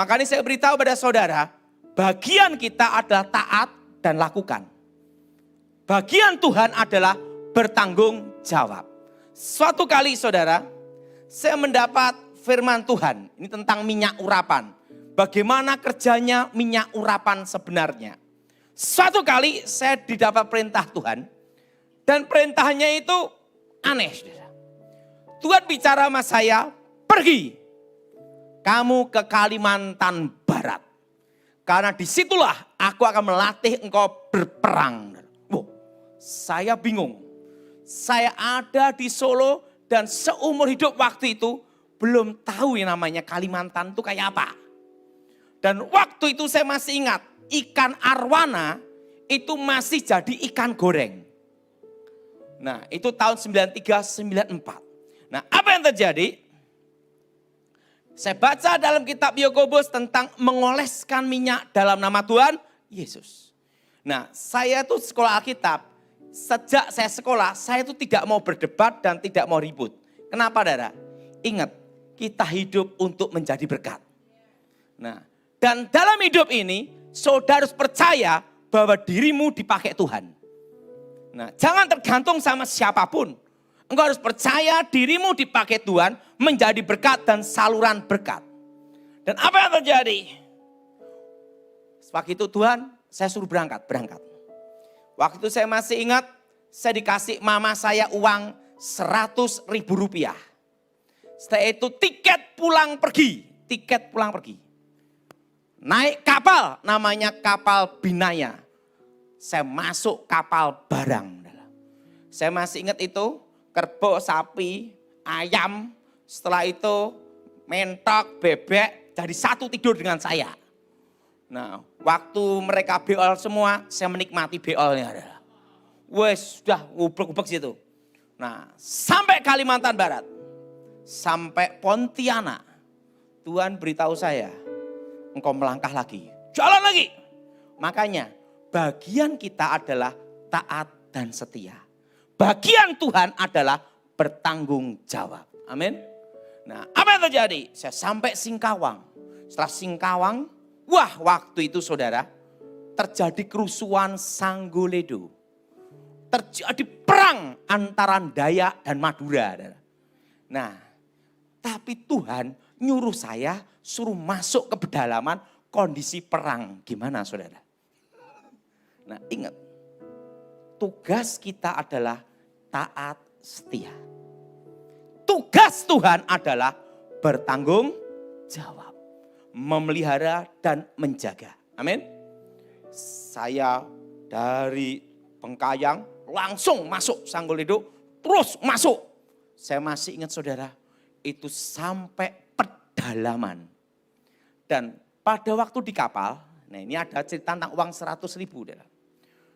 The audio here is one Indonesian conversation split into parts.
Makanya saya beritahu pada saudara, bagian kita adalah taat dan lakukan. Bagian Tuhan adalah bertanggung jawab. Suatu kali saudara, saya mendapat firman Tuhan. Ini tentang minyak urapan. Bagaimana kerjanya minyak urapan sebenarnya. Suatu kali saya didapat perintah Tuhan. Dan perintahnya itu aneh. Saudara. Tuhan bicara sama saya, pergi. Kamu ke Kalimantan Barat. Karena disitulah aku akan melatih engkau berperang. Wow, saya bingung. Saya ada di Solo dan seumur hidup waktu itu belum tahu yang namanya Kalimantan itu kayak apa. Dan waktu itu saya masih ingat ikan arwana itu masih jadi ikan goreng. Nah itu tahun 93-94. Nah apa yang terjadi? Saya baca dalam kitab Yakobus tentang mengoleskan minyak dalam nama Tuhan Yesus. Nah saya tuh sekolah Alkitab, sejak saya sekolah saya tuh tidak mau berdebat dan tidak mau ribut. Kenapa saudara? Ingat kita hidup untuk menjadi berkat. Nah dan dalam hidup ini saudara harus percaya bahwa dirimu dipakai Tuhan. Nah jangan tergantung sama siapapun. Engkau harus percaya dirimu dipakai Tuhan menjadi berkat dan saluran berkat. Dan apa yang terjadi? Waktu itu Tuhan saya suruh berangkat. Waktu itu saya masih ingat saya dikasih mama saya uang 100.000 rupiah. Setelah itu tiket pulang pergi. Naik kapal namanya kapal Binaya. Saya masuk kapal barang. Saya masih ingat itu. Kerbau, sapi, ayam, setelah itu mentok, bebek, jadi satu tidur dengan saya. Nah, waktu mereka beol semua, saya menikmati beolnya. Wes, sudah ubek-ubek situ. Nah, sampai Kalimantan Barat, sampai Pontianak, Tuhan beritahu saya, engkau melangkah lagi, jalan lagi. Makanya, bagian kita adalah taat dan setia. Bagian Tuhan adalah bertanggung jawab. Amin. Nah apa yang terjadi? Saya sampai Singkawang. Setelah Singkawang, wah waktu itu saudara, terjadi kerusuhan Sanggoledo. Terjadi perang antara Dayak dan Madura. Nah tapi Tuhan nyuruh saya suruh masuk ke pedalaman kondisi perang. Gimana saudara? Nah ingat. Tugas kita adalah taat setia. Tugas Tuhan adalah bertanggung jawab. Memelihara dan menjaga. Amin. Saya dari Bengkayang langsung masuk Sanggoledo. Terus masuk. Saya masih ingat saudara. Itu sampai pedalaman. Dan pada waktu di kapal. Nah ini ada cerita tentang uang 100.000. Saudara.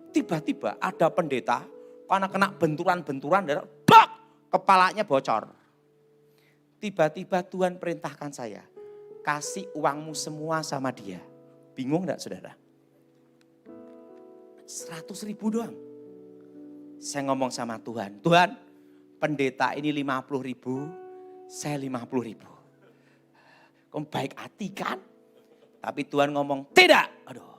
Tiba-tiba ada pendeta karena kena benturan-benturan, bak, kepalanya bocor. Tiba-tiba Tuhan perintahkan saya, kasih uangmu semua sama dia. Bingung enggak saudara? 100.000 doang. Saya ngomong sama Tuhan, Tuhan pendeta ini 50.000, saya 50.000. Kamu baik hati kan? Tapi Tuhan ngomong, tidak. Aduh,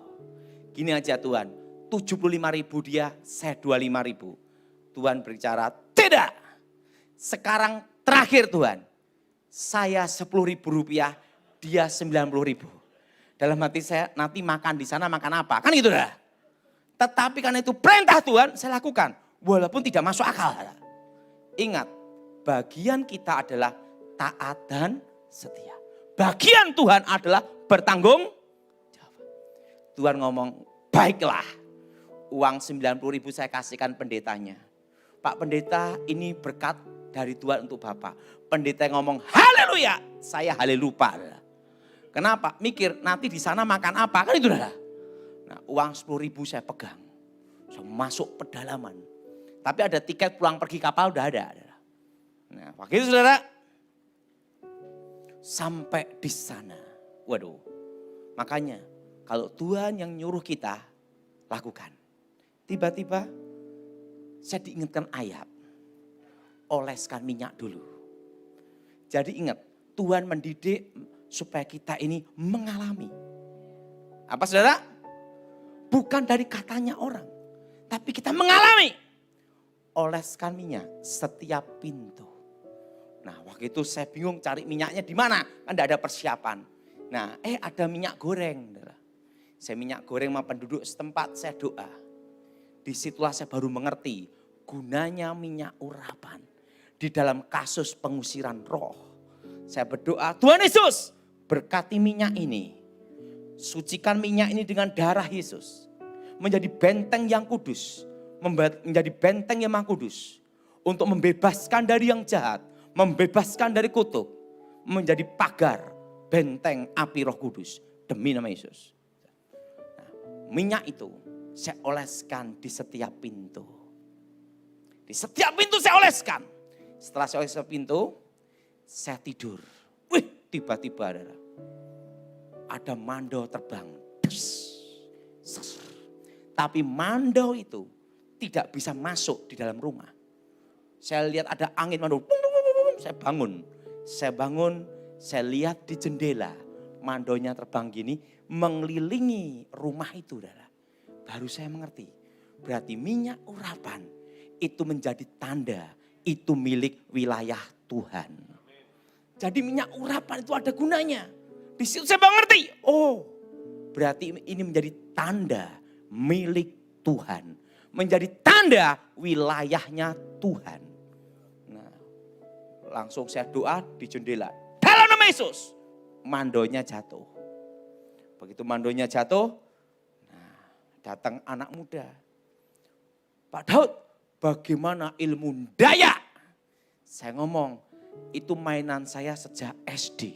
gini aja Tuhan. 75.000 dia, saya 25.000. Tuhan berbicara, tidak. Sekarang terakhir Tuhan. Saya 10.000 rupiah, dia 90.000. Dalam hati saya, nanti makan di sana makan apa? Kan gitu dah. Tetapi karena itu perintah Tuhan, saya lakukan. Walaupun tidak masuk akal. Ingat, bagian kita adalah taat dan setia. Bagian Tuhan adalah bertanggung jawab. Tuhan ngomong, baiklah. Uang 90.000 saya kasihkan pendetanya. Pak pendeta ini berkat dari Tuhan untuk Bapak. Pendeta yang ngomong haleluya. Saya halelupa. Kenapa? Mikir nanti di sana makan apa. Kan itu dah. Nah uang 10.000 saya pegang. Saya masuk pedalaman. Tapi ada tiket pulang pergi kapal udah ada. Nah waktu itu saudara. Sampai di sana. Waduh. Makanya kalau Tuhan yang nyuruh kita lakukan. Tiba-tiba saya diingatkan ayat. Oleskan minyak dulu. Jadi ingat Tuhan mendidik supaya kita ini mengalami. Apa saudara? Bukan dari katanya orang, tapi kita mengalami. Oleskan minyak setiap pintu. Nah waktu itu saya bingung cari minyaknya di mana, kan tidak ada persiapan. Nah ada minyak goreng. Saya minyak goreng sama penduduk setempat, saya doa. Disitulah saya baru mengerti gunanya minyak urapan. Di dalam kasus pengusiran roh. Saya berdoa, Tuhan Yesus berkati minyak ini. Sucikan minyak ini dengan darah Yesus. Menjadi benteng yang kudus. Menjadi benteng yang maha kudus. Untuk membebaskan dari yang jahat. Membebaskan dari kutuk. Menjadi pagar benteng api Roh Kudus. Demi nama Yesus. Nah, minyak itu saya oleskan di setiap pintu. Di setiap pintu saya oleskan. Setelah saya oleskan pintu, saya tidur. Wih, tiba-tiba ada mandau terbang. Tapi mandau itu tidak bisa masuk di dalam rumah. Saya lihat ada angin mandau. Saya bangun. Saya lihat di jendela. Mandaunya terbang gini, mengelilingi rumah itu. Baru saya mengerti. Berarti minyak urapan itu menjadi tanda. Itu milik wilayah Tuhan. Jadi minyak urapan itu ada gunanya. Di situ saya mengerti. Oh, berarti ini menjadi tanda milik Tuhan. Menjadi tanda wilayahnya Tuhan. Nah, langsung saya doa di jendela. Dalam nama Yesus. Mandonya jatuh. Begitu mandonya jatuh. Nah, datang anak muda. Pak Daud, bagaimana ilmu daya? Saya ngomong, itu mainan saya sejak SD.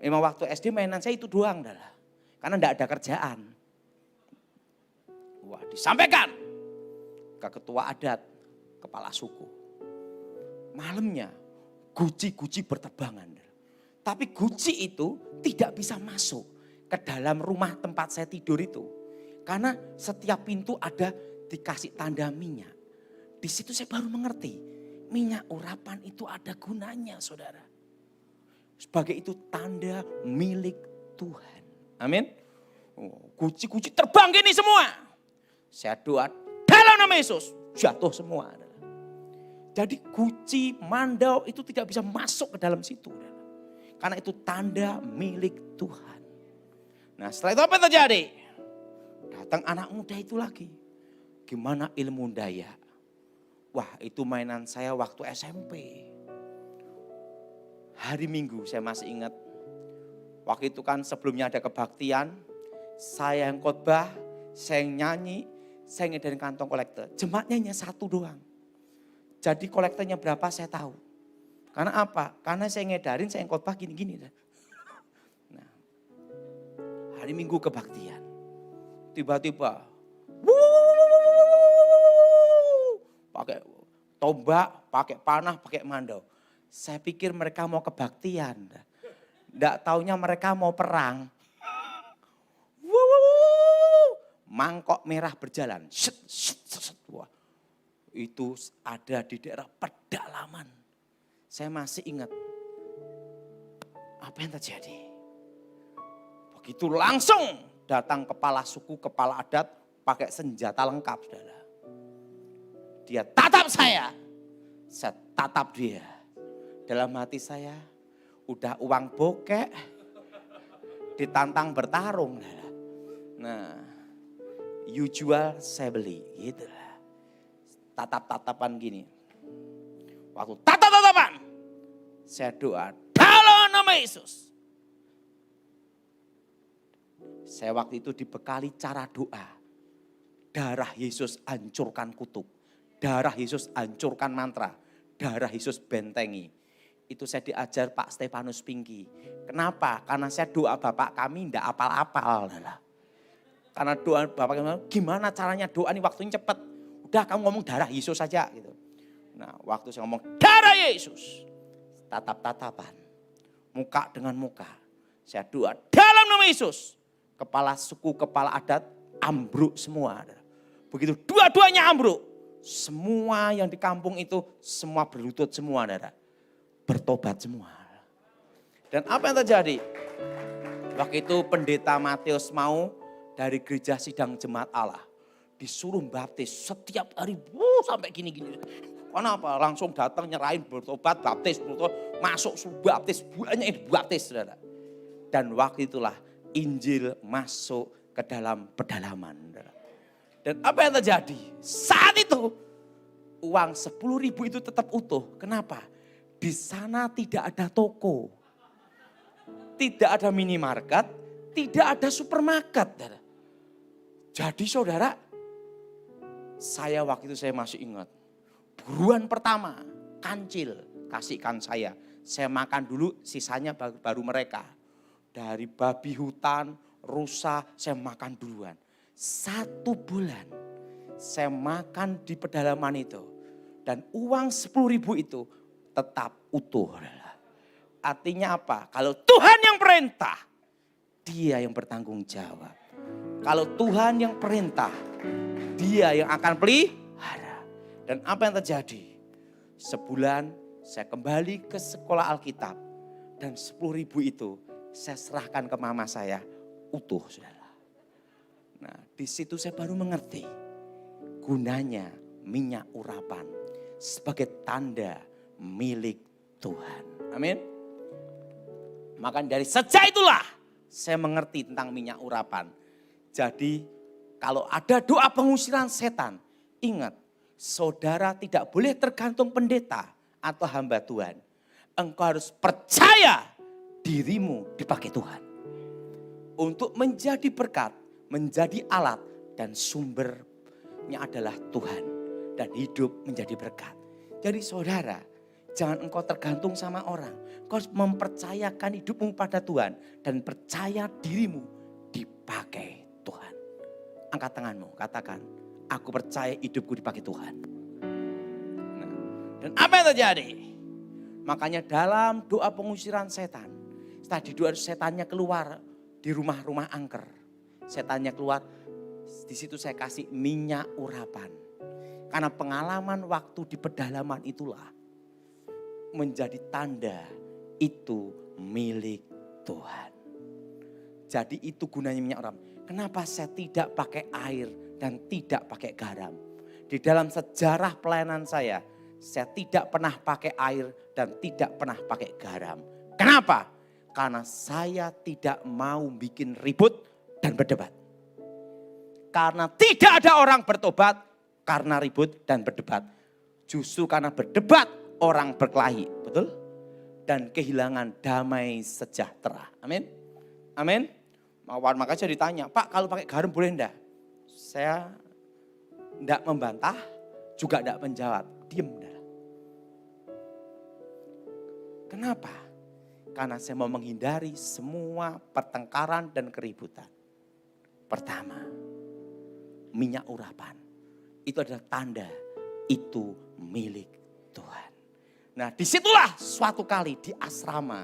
Memang waktu SD mainan saya itu doang. Karena enggak ada kerjaan. Wah, disampaikan ke ketua adat, kepala suku. Malamnya guci-guci berterbangan. Tapi guci itu tidak bisa masuk ke dalam rumah tempat saya tidur itu. Karena setiap pintu ada dikasih tanda minyak. Di situ saya baru mengerti, minyak urapan itu ada gunanya, saudara. Sebagai itu tanda milik Tuhan. Amin. Guci-guci terbang gini semua. Saya doa dalam nama Yesus. Jatuh semua. Jadi guci, mandau itu tidak bisa masuk ke dalam situ. Karena itu tanda milik Tuhan. Nah setelah itu apa yang terjadi? Datang anak muda itu lagi. Gimana ilmu daya? Wah itu mainan saya waktu SMP. Hari Minggu saya masih ingat. Waktu itu kan sebelumnya ada kebaktian. Saya yang khotbah, saya yang nyanyi, saya ngedarin kantong kolektor. Jemaatnya hanya satu doang. Jadi kolektornya berapa saya tahu. Karena apa? Karena saya ngedarin, saya yang khotbah gini-gini. Nah, hari Minggu kebaktian. Tiba-tiba, pakai tombak, pakai panah, pakai mandau. Saya pikir mereka mau kebaktian. Nggak taunya mereka mau perang. Mangkok merah berjalan. Wah, itu ada di daerah pedalaman. Saya masih ingat. Apa yang terjadi? Begitu langsung datang kepala suku, kepala adat. Pakai senjata lengkap, saudara. Dia tatap saya tatap dia. Dalam hati saya, udah uang bokek, ditantang bertarung. Nah, you jual, saya beli. Gitu lah. Tatap-tatapan gini. Waktu tatap-tatapan, saya doa dalam nama Yesus. Saya waktu itu dibekali cara doa. Darah Yesus hancurkan kutuk. Darah Yesus hancurkan mantra. Darah Yesus bentengi. Itu saya diajar Pak Stefanus Pinky. Kenapa? Karena saya doa Bapak kami enggak apal-apal. Karena doa Bapak kami, gimana caranya doa ini waktunya cepat. Udah kamu ngomong darah Yesus saja gitu. Nah waktu saya ngomong darah Yesus. Tatap-tatapan. Muka dengan muka. Saya doa dalam nama Yesus. Kepala suku, kepala adat ambruk semua. Begitu dua-duanya ambruk. Semua yang di kampung itu semua berlutut semua. Bertobat semua. Dan apa yang terjadi? Waktu itu pendeta Matius mau dari gereja sidang jemaat Allah. Disuruh baptis setiap hari sampai gini-gini. Kenapa? Langsung datang nyerahin bertobat, baptis, masuk baptis, banyak yang dibaptis, saudara. Dan waktu itulah Injil masuk ke dalam pedalaman. Saudara. Dan apa yang terjadi? Saat itu uang 10.000 itu tetap utuh. Kenapa? Di sana tidak ada toko. Tidak ada minimarket, tidak ada supermarket. Saudara. Jadi saudara, saya waktu itu saya masih ingat. Buruan pertama, kancil, kasihkan saya. Saya makan dulu, sisanya baru mereka. Dari babi hutan, rusa, saya makan duluan. 1 bulan, saya makan di pedalaman itu. Dan uang 10.000 itu tetap utuh. Artinya apa? Kalau Tuhan yang perintah, Dia yang bertanggung jawab. Kalau Tuhan yang perintah, Dia yang akan pelihara. Dan apa yang terjadi? Sebulan saya kembali ke sekolah Alkitab. Dan 10.000 itu saya serahkan ke mama saya utuh, saudara. Nah, di situ saya baru mengerti gunanya minyak urapan sebagai tanda milik Tuhan. Amin. Maka dari sejak itulah saya mengerti tentang minyak urapan. Jadi kalau ada doa pengusiran setan, ingat saudara tidak boleh tergantung pendeta atau hamba Tuhan. Engkau harus percaya dirimu dipakai Tuhan. Untuk menjadi berkat, menjadi alat dan sumbernya adalah Tuhan. Dan hidup menjadi berkat. Jadi saudara, jangan engkau tergantung sama orang. Engkau harus mempercayakan hidupmu pada Tuhan. Dan percaya dirimu dipakai Tuhan. Angkat tanganmu, katakan, aku percaya hidupku dipakai Tuhan. Nah, dan apa yang terjadi? Makanya dalam doa pengusiran setan. Setelah di doa setannya keluar di rumah-rumah angker. Setannya keluar, di situ saya kasih minyak urapan. Karena pengalaman waktu di pedalaman itulah menjadi tanda itu milik Tuhan. Jadi itu gunanya minyak urapan. Kenapa saya tidak pakai air dan tidak pakai garam? Di dalam sejarah pelayanan saya tidak pernah pakai air dan tidak pernah pakai garam. Kenapa? Karena saya tidak mau bikin ribut dan berdebat. Karena tidak ada orang bertobat karena ribut dan berdebat. Justru karena berdebat orang berkelahi, betul? Dan kehilangan damai sejahtera. Amin. Amin. Makanya saya ditanya, Pak kalau pakai garam boleh enggak? Saya enggak membantah, juga enggak menjawab. Diam. Kenapa? Karena saya mau menghindari semua pertengkaran dan keributan. Pertama, minyak urapan. Itu adalah tanda itu milik Tuhan. Nah disitulah suatu kali di asrama.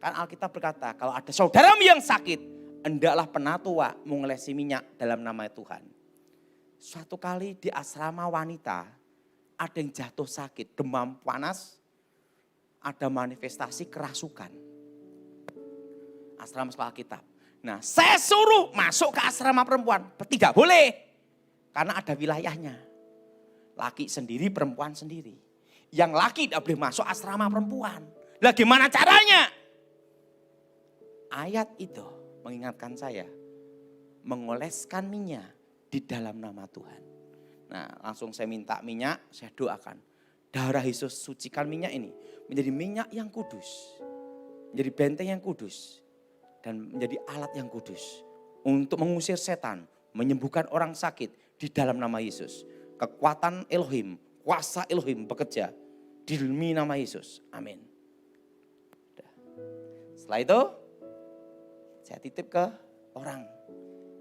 Kan Alkitab berkata kalau ada saudaramu yang sakit, hendaklah penatua mengolesi minyak dalam nama Tuhan. Suatu kali di asrama wanita, ada yang jatuh sakit, demam panas, ada manifestasi kerasukan. Asrama sekolah Alkitab. Nah saya suruh masuk ke asrama perempuan, tidak boleh. Karena ada wilayahnya. Laki sendiri, perempuan sendiri. Yang laki tidak boleh masuk asrama perempuan. Lah gimana caranya? Ayat itu mengingatkan saya. Mengoleskan minyak di dalam nama Tuhan. Nah langsung saya minta minyak, saya doakan. Darah Yesus sucikan minyak ini. Menjadi minyak yang kudus. Menjadi benteng yang kudus. Dan menjadi alat yang kudus. Untuk mengusir setan. Menyembuhkan orang sakit di dalam nama Yesus. Kekuatan Elohim, kuasa Elohim bekerja demi nama Yesus. Amin. Setelah itu saya titip ke orang.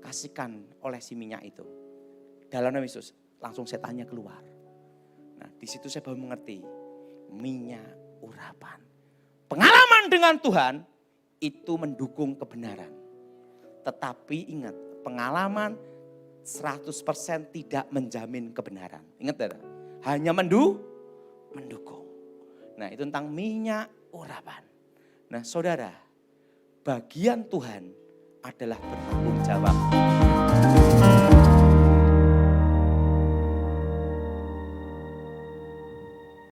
Kasihkan olesi minyak itu. Dalam nama Yesus langsung setannya keluar. Nah di situ saya baru mengerti. Minyak urapan. Pengalaman dengan Tuhan itu mendukung kebenaran. Tetapi ingat pengalaman 100% tidak menjamin kebenaran. Ingat tidak? Hanya mendukung. Nah itu tentang minyak urapan. Nah saudara, bagian Tuhan adalah bertanggung jawab